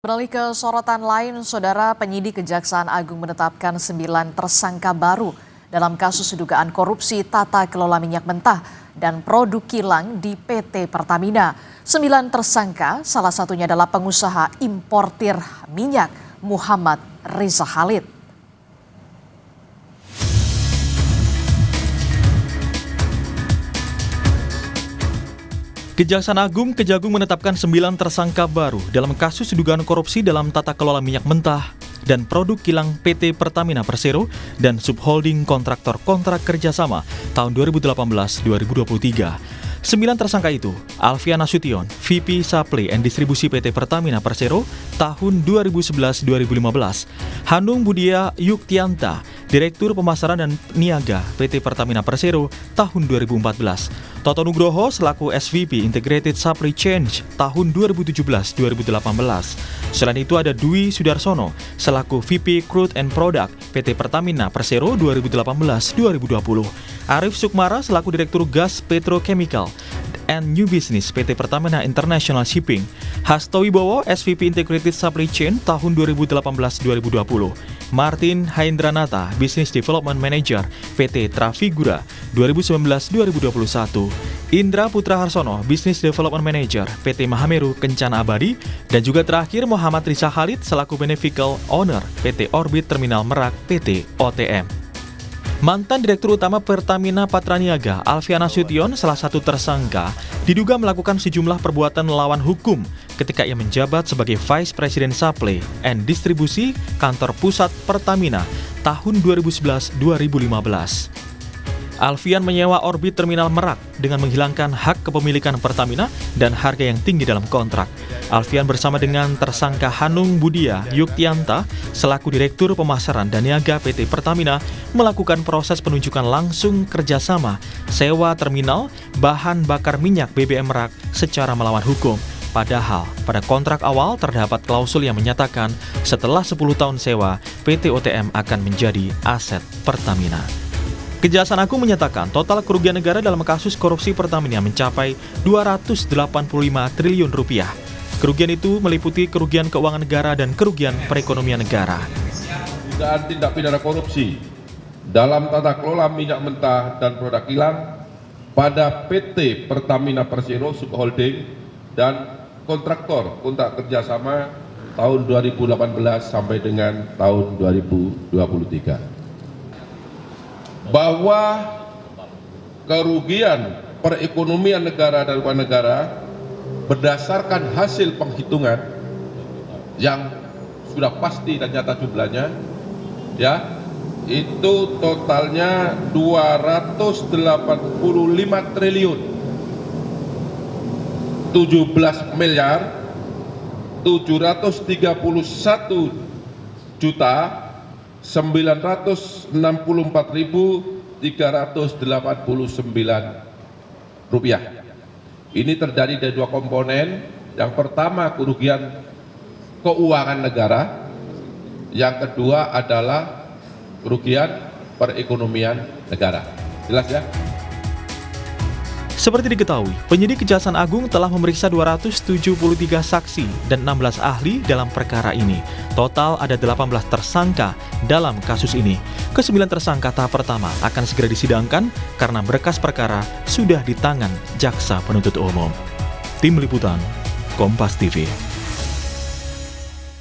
Beralih ke sorotan lain, Saudara, penyidik Kejaksaan Agung menetapkan 9 tersangka baru dalam kasus dugaan korupsi tata kelola minyak mentah dan produk kilang di PT Pertamina. 9 tersangka, salah satunya adalah pengusaha importir minyak Muhammad Riza Khalid. Kejaksaan Agung Kejagung menetapkan 9 tersangka baru dalam kasus dugaan korupsi dalam tata kelola minyak mentah dan produk kilang PT Pertamina Persero dan subholding kontraktor kontrak kerjasama tahun 2018-2023. 9 tersangka itu, Alfian Nasution, VP Supply and Distribusi PT Pertamina Persero tahun 2011-2015, Hanung Budia Yuktianta, Direktur Pemasaran dan Niaga PT Pertamina Persero tahun 2014, Toto Nugroho selaku SVP Integrated Supply Chain tahun 2017-2018. Selain itu ada Dwi Sudarsono selaku VP Crude and Product PT Pertamina Persero 2018-2020. Arif Sukmara selaku Direktur Gas Petrochemical and New Business PT Pertamina International Shipping. Hasto Wibowo SVP Integrated Supply Chain tahun 2018-2020. Martin Haindranata, Business Development Manager PT Trafigura 2019-2021. Indra Putra Harsono, Business Development Manager PT Mahameru Kencana Abadi. Dan juga terakhir Muhammad Riza Khalid selaku Beneficial Owner PT Orbit Terminal Merak PT OTM. Mantan Direktur Utama Pertamina Patraniaga, Alfian Nasution, salah satu tersangka, diduga melakukan sejumlah perbuatan melawan hukum ketika ia menjabat sebagai Vice President Supply and Distribusi Kantor Pusat Pertamina tahun 2011-2015. Alfian menyewa Orbit Terminal Merak dengan menghilangkan hak kepemilikan Pertamina dan harga yang tinggi dalam kontrak. Alfian bersama dengan tersangka Hanung Budia Yuktianta selaku Direktur Pemasaran dan Niaga PT Pertamina melakukan proses penunjukan langsung kerjasama sewa terminal bahan bakar minyak BBM Merak secara melawan hukum. Padahal pada kontrak awal terdapat klausul yang menyatakan setelah 10 tahun sewa, PT OTM akan menjadi aset Pertamina. Kejaksaan Agung menyatakan total kerugian negara dalam kasus korupsi Pertamina mencapai 285 triliun rupiah. Kerugian itu meliputi kerugian keuangan negara dan kerugian perekonomian negara. Dugaan tindak pidana korupsi dalam tata kelola minyak mentah dan produk kilang pada PT Pertamina Persero Subholding dan kontraktor kontrak kerjasama tahun 2018 sampai dengan tahun 2023. Bahwa kerugian perekonomian negara dan keuangan negara berdasarkan hasil penghitungan yang sudah pasti dan nyata jumlahnya, ya, itu totalnya 285 triliun 17 miliar 731 juta 964.389 rupiah. Ini terjadi dari dua komponen. Yang pertama kerugian keuangan negara, yang kedua adalah kerugian perekonomian negara. Jelas ya? Seperti diketahui, penyidik Kejaksaan Agung telah memeriksa 273 saksi dan 16 ahli dalam perkara ini. Total ada 18 tersangka dalam kasus ini. Ke-9 tersangka tahap pertama akan segera disidangkan karena berkas perkara sudah di tangan Jaksa Penuntut Umum. Tim Liputan, Kompas TV.